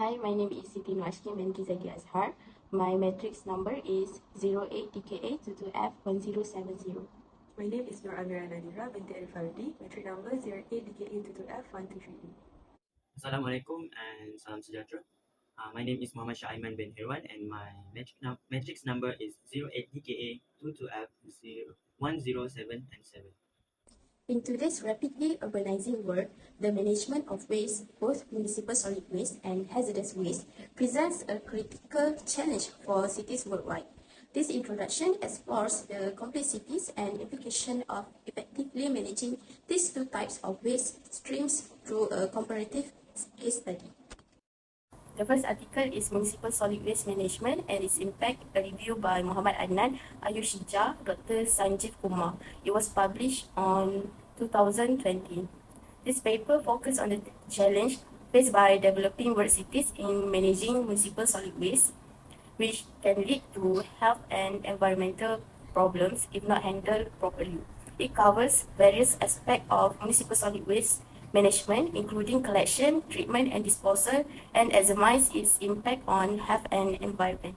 Hi, my name is Siti Nuashki binti Zaki Azhar. My matrix number is 08DKA22F1070. My name is Nur Amira Nadira binti Arifardi, matric number 08DKA22F123E. Assalamualaikum and salam sejahtera. My name is Muhammad Shaiman bin Hirwan and my matrix number is 08DKA22F107 and 7. In today's rapidly urbanizing world, the management of waste, both municipal solid waste and hazardous waste, presents a critical challenge for cities worldwide. This introduction explores the complexities and implications of effectively managing these two types of waste streams through a comparative case study. The first article is Municipal Solid Waste Management and its Impact, a review by Muhammad Adnan, Ayush Jha, Dr. Sanjeev Kumar. It was published on 2020. This paper focused on the challenge faced by developing world cities in managing municipal solid waste, which can lead to health and environmental problems if not handled properly. It covers various aspects of municipal solid waste management, including collection, treatment, and disposal, and examines its impact on health and environment.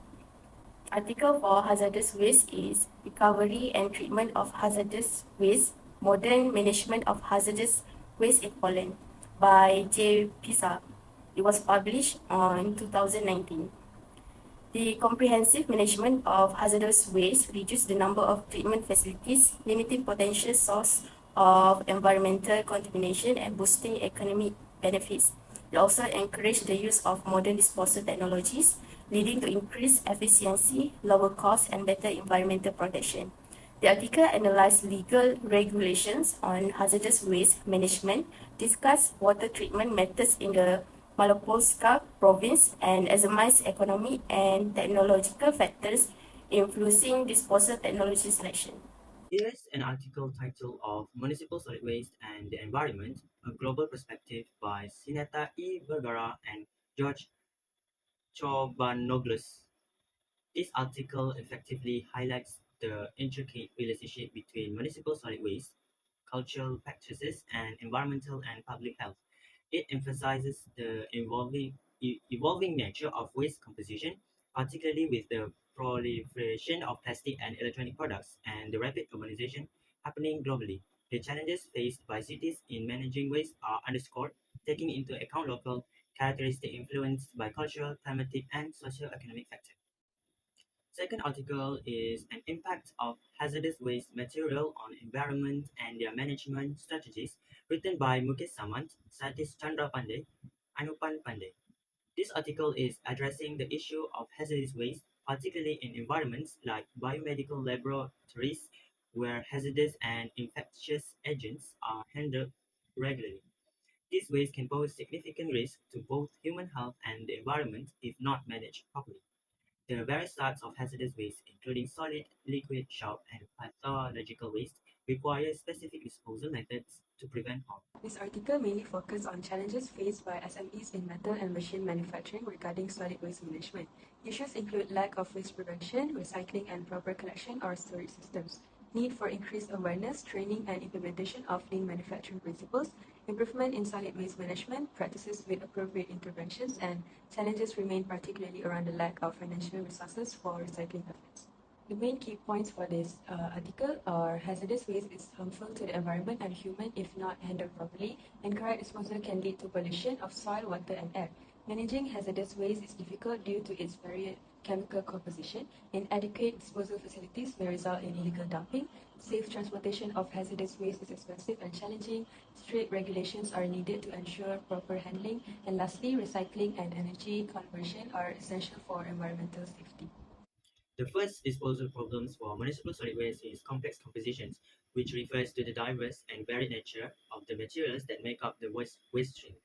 Article for hazardous waste is Recovery and Treatment of Hazardous Waste, Modern Management of Hazardous Waste in Poland by J. Pisa. It was published on 2019. The comprehensive management of hazardous waste reduces the number of treatment facilities, limiting potential source of environmental contamination and boosting economic benefits. It also encourages the use of modern disposal technologies, leading to increased efficiency, lower costs, and better environmental protection. The article analyzed legal regulations on hazardous waste management, discussed water treatment methods in the Malopolska province, and examines economic and technological factors influencing disposal technology selection. Here is an article titled of Municipal Solid Waste and the Environment, a Global Perspective by Sineta E. Vergara and George Chobanoglos. This article effectively highlights the intricate relationship between municipal solid waste, cultural practices, and environmental and public health. It emphasizes the evolving nature of waste composition, particularly with the proliferation of plastic and electronic products and the rapid urbanization happening globally. The challenges faced by cities in managing waste are underscored, taking into account local characteristics influenced by cultural, climatic, and socio-economic factors. Second article is an impact of hazardous waste material on environment and their management strategies, written by Mukesh Samant, Satish Chandra Pandey, Anupan Pandey. This article is addressing the issue of hazardous waste, particularly in environments like biomedical laboratories, where hazardous and infectious agents are handled regularly. This waste can pose significant risk to both human health and the environment if not managed properly. There are various types of hazardous waste, including solid, liquid, sharp, and pathological waste, require specific disposal methods to prevent harm. This article mainly focuses on challenges faced by SMEs in metal and machine manufacturing regarding solid waste management. Issues include lack of waste prevention, recycling and proper collection or storage systems, need for increased awareness, training and implementation of lean manufacturing principles, improvement in solid waste management, practices with appropriate interventions, and challenges remain particularly around the lack of financial resources for recycling efforts. The main key points for this article are hazardous waste is harmful to the environment and human if not handled properly, and correct disposal can lead to pollution of soil, water, and air. Managing hazardous waste is difficult due to its varied chemical composition. Inadequate disposal facilities may result in illegal dumping. Safe transportation of hazardous waste is expensive and challenging. Strict regulations are needed to ensure proper handling. And lastly, recycling and energy conversion are essential for environmental safety. The first disposal problems for municipal solid waste is complex compositions, which refers to the diverse and varied nature of the materials that make up the waste stream.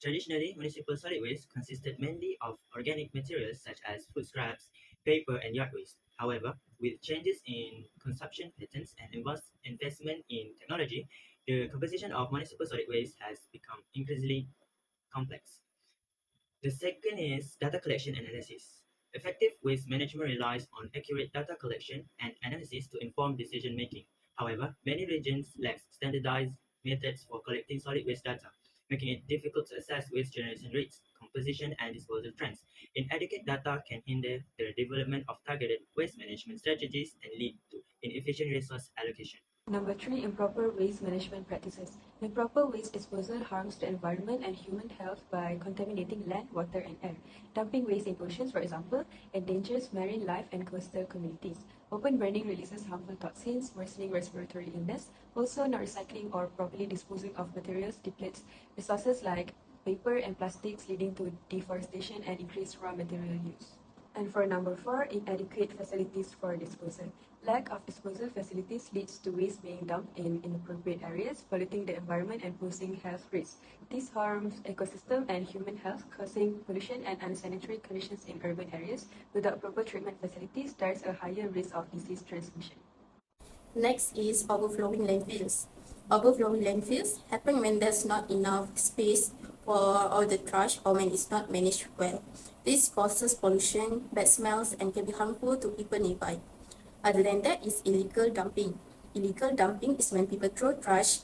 Traditionally, municipal solid waste consisted mainly of organic materials such as food scraps, paper, and yard waste. However, with changes in consumption patterns and investment in technology, the composition of municipal solid waste has become increasingly complex. The second is data collection and analysis. Effective waste management relies on accurate data collection and analysis to inform decision making. However, many regions lack standardized methods for collecting solid waste data, making it difficult to assess waste generation rates, composition, and disposal trends. Inadequate data can hinder the development of targeted waste management strategies and lead to inefficient resource allocation. Number three, improper waste management practices. Improper waste disposal harms the environment and human health by contaminating land, water, and air. Dumping waste in oceans, for example, endangers marine life and coastal communities. Open burning releases harmful toxins, worsening respiratory illness. Also, not recycling or properly disposing of materials depletes resources like paper and plastics, leading to deforestation and increased raw material use. And for number four, inadequate facilities for disposal. Lack of disposal facilities leads to waste being dumped in inappropriate areas, polluting the environment and posing health risks. This harms ecosystem and human health, causing pollution and unsanitary conditions in urban areas. Without proper treatment facilities, there is a higher risk of disease transmission. Next is overflowing landfills. Overflowing landfills happen when there's not enough space for all the trash or when it's not managed well. This causes pollution, bad smells, and can be harmful to people nearby. Other than that is illegal dumping. Illegal dumping is when people throw trash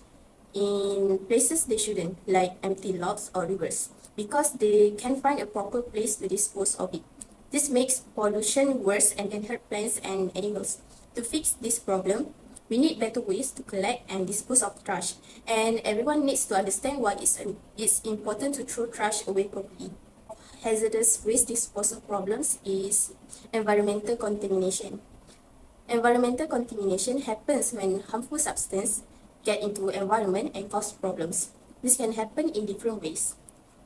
in places they shouldn't, like empty lots or rivers, because they can find a proper place to dispose of it. This makes pollution worse and can hurt plants and animals. To fix this problem, we need better ways to collect and dispose of trash, and everyone needs to understand why it's important to throw trash away properly. Hazardous waste disposal problems is environmental contamination. Environmental contamination happens when harmful substances get into environment and cause problems. This can happen in different ways.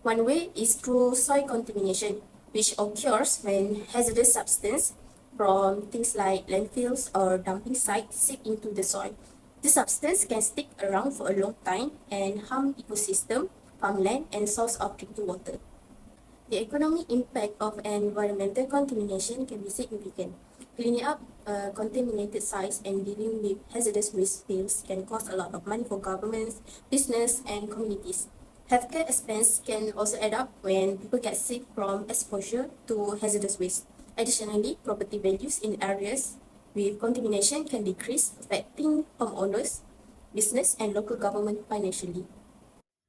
One way is through soil contamination, which occurs when hazardous substances from things like landfills or dumping sites seep into the soil. This substance can stick around for a long time and harm ecosystem, farmland, and source of drinking water. The economic impact of environmental contamination can be significant. Cleaning up contaminated sites and dealing with hazardous waste spills can cost a lot of money for governments, business, and communities. Healthcare expense can also add up when people get sick from exposure to hazardous waste. Additionally, property values in areas with contamination can decrease, affecting homeowners, business, and local government financially.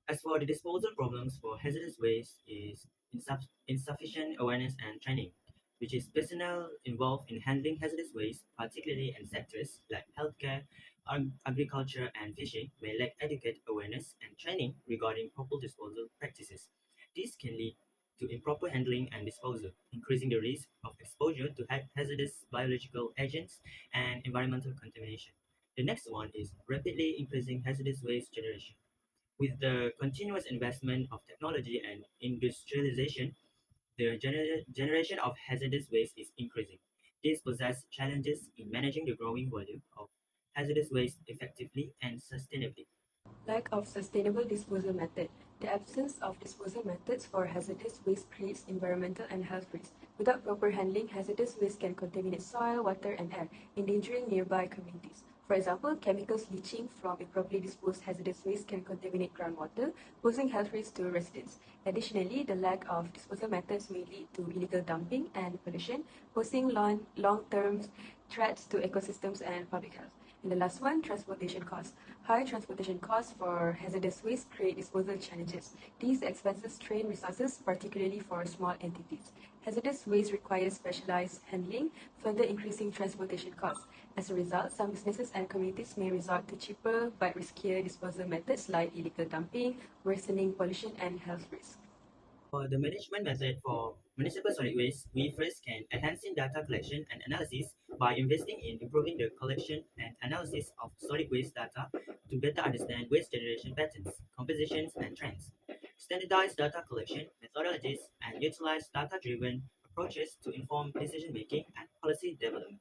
As for the disposal problems for hazardous waste is insufficient awareness and training, which is personnel involved in handling hazardous waste, particularly in sectors like healthcare, agriculture, and fishing, may lack adequate awareness and training regarding proper disposal practices. This can lead to improper handling and disposal, increasing the risk of exposure to hazardous biological agents and environmental contamination. The next one is rapidly increasing hazardous waste generation. With the continuous investment of technology and industrialization, the generation of hazardous waste is increasing. This poses challenges in managing the growing volume of hazardous waste effectively and sustainably. Lack of sustainable disposal method. The absence of disposal methods for hazardous waste creates environmental and health risks. Without proper handling, hazardous waste can contaminate soil, water, and air, endangering nearby communities. For example, chemicals leaching from improperly disposed hazardous waste can contaminate groundwater, posing health risks to residents. Additionally, the lack of disposal methods may lead to illegal dumping and pollution, posing long-term threats to ecosystems and public health. And the last one, transportation costs. High transportation costs for hazardous waste create disposal challenges. These expenses strain resources, particularly for small entities. Hazardous waste requires specialized handling, further increasing transportation costs. As a result, some businesses and communities may resort to cheaper but riskier disposal methods like illegal dumping, worsening pollution and health risks. For the management method for municipal solid waste, we first can enhance in data collection and analysis by investing in improving the collection and analysis of solid waste data to better understand waste generation patterns, compositions, and trends. Standardize data collection methodologies and utilize data-driven approaches to inform decision-making and policy development.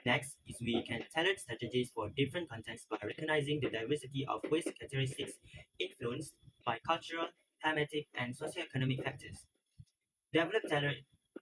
Next is we can tailor strategies for different contexts by recognizing the diversity of waste characteristics influenced by cultural, climatic, and socioeconomic factors. Develop tailored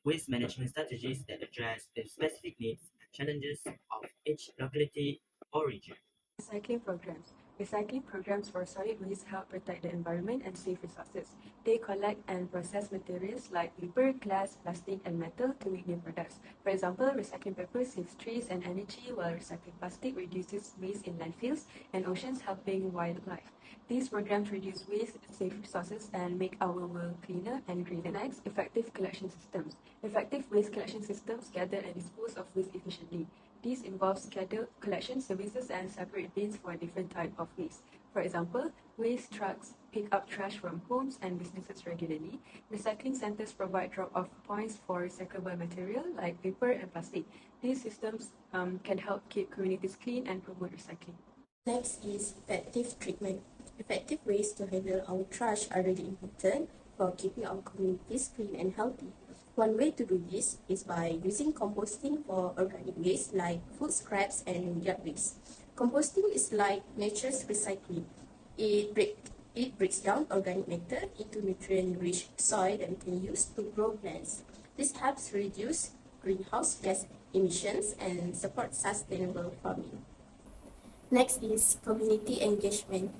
waste management strategies that address the specific needs and challenges of each locality or region. Recycling programs. Recycling programs for solid waste help protect the environment and save resources. They collect and process materials like paper, glass, plastic, and metal to make new products. For example, recycling paper saves trees and energy, while recycling plastic reduces waste in landfills and oceans, helping wildlife. These programs reduce waste, save resources, and make our world cleaner and greener. Next, effective collection systems. Effective waste collection systems gather and dispose of waste efficiently. This involves scheduled collection services and separate bins for different types of waste. For example, waste trucks pick up trash from homes and businesses regularly. Recycling centers provide drop-off points for recyclable material like paper and plastic. These systems can help keep communities clean and promote recycling. Next is effective treatment. Effective ways to handle our trash are really important for keeping our communities clean and healthy. One way to do this is by using composting for organic waste like food scraps and yard waste. Composting is like nature's recycling. It, break, it breaks down organic matter into nutrient-rich soil that we can use to grow plants. This helps reduce greenhouse gas emissions and support sustainable farming. Next is community engagement.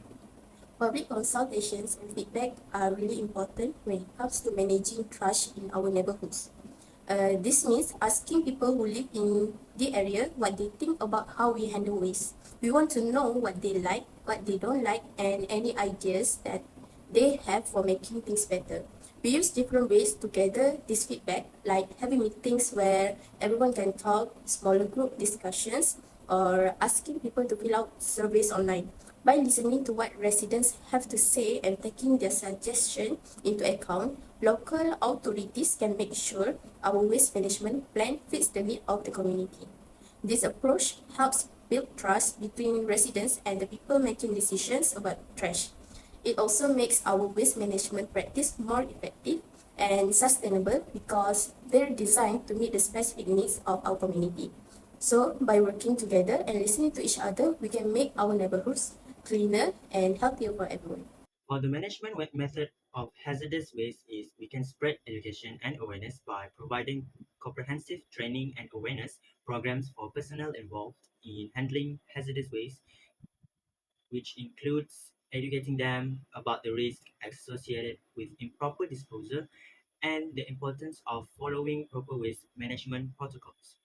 Public consultations and feedback are really important when it comes to managing trash in our neighborhoods. This means asking people who live in the area what they think about how we handle waste. We want to know what they like, what they don't like, and any ideas that they have for making things better. We use different ways to gather this feedback, like having meetings where everyone can talk, smaller group discussions, or asking people to fill out surveys online. By listening to what residents have to say and taking their suggestion into account, local authorities can make sure our waste management plan fits the need of the community. This approach helps build trust between residents and the people making decisions about trash. It also makes our waste management practice more effective and sustainable because they're designed to meet the specific needs of our community. So, by working together and listening to each other, we can make our neighborhoods cleaner and healthier for everyone. For the management method of hazardous waste is we can spread education and awareness by providing comprehensive training and awareness programs for personnel involved in handling hazardous waste, which includes educating them about the risk associated with improper disposal and the importance of following proper waste management protocols.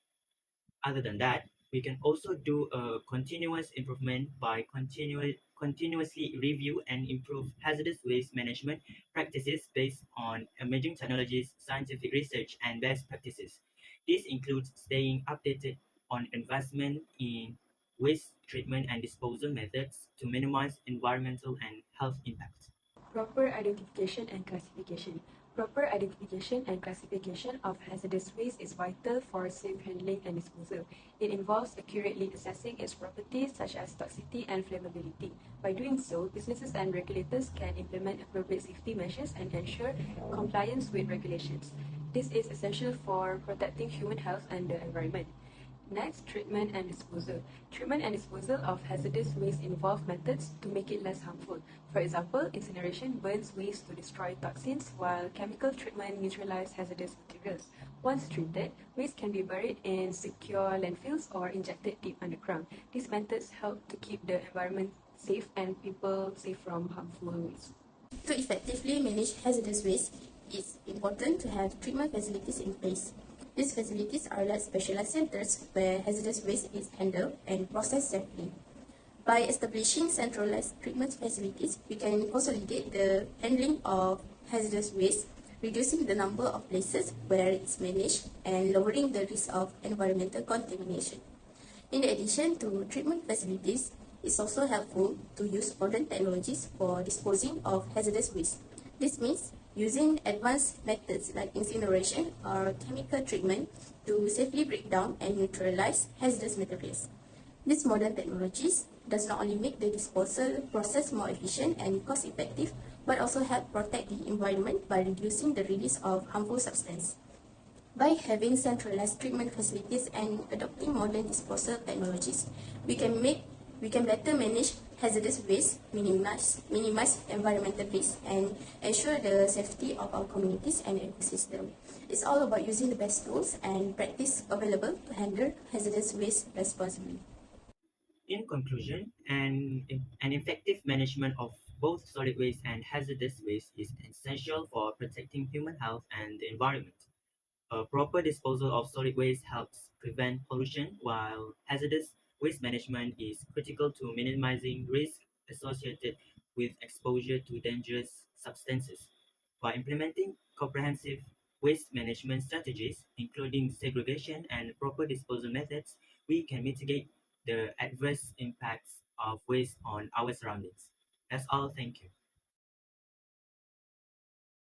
Other than that, we can also do a continuous improvement by continuously review and improve hazardous waste management practices based on emerging technologies, scientific research, and best practices. This includes staying updated on advancement in waste treatment and disposal methods to minimize environmental and health impacts. Proper identification and classification. Proper identification and classification of hazardous waste is vital for safe handling and disposal. It involves accurately assessing its properties such as toxicity and flammability. By doing so, businesses and regulators can implement appropriate safety measures and ensure compliance with regulations. This is essential for protecting human health and the environment. Next, treatment and disposal. Treatment and disposal of hazardous waste involve methods to make it less harmful. For example, incineration burns waste to destroy toxins, while chemical treatment neutralizes hazardous materials. Once treated, waste can be buried in secure landfills or injected deep underground. These methods help to keep the environment safe and people safe from harmful waste. To effectively manage hazardous waste, it's important to have treatment facilities in place. These facilities are like specialized centers where hazardous waste is handled and processed safely. By establishing centralized treatment facilities, we can consolidate the handling of hazardous waste, reducing the number of places where it's managed and lowering the risk of environmental contamination. In addition to treatment facilities, it's also helpful to use modern technologies for disposing of hazardous waste. This means using advanced methods like incineration or chemical treatment to safely break down and neutralize hazardous materials. These modern technologies does not only make the disposal process more efficient and cost effective, but also help protect the environment by reducing the release of harmful substances. By having centralized treatment facilities and adopting modern disposal technologies, we can better manage hazardous waste, minimize environmental risk, and ensure the safety of our communities and ecosystem. It's all about using the best tools and practice available to handle hazardous waste responsibly. In conclusion, an effective management of both solid waste and hazardous waste is essential for protecting human health and the environment. A proper disposal of solid waste helps prevent pollution, while hazardous waste management is critical to minimizing risk associated with exposure to dangerous substances. By implementing comprehensive waste management strategies, including segregation and proper disposal methods, we can mitigate the adverse impacts of waste on our surroundings. That's all. Thank you.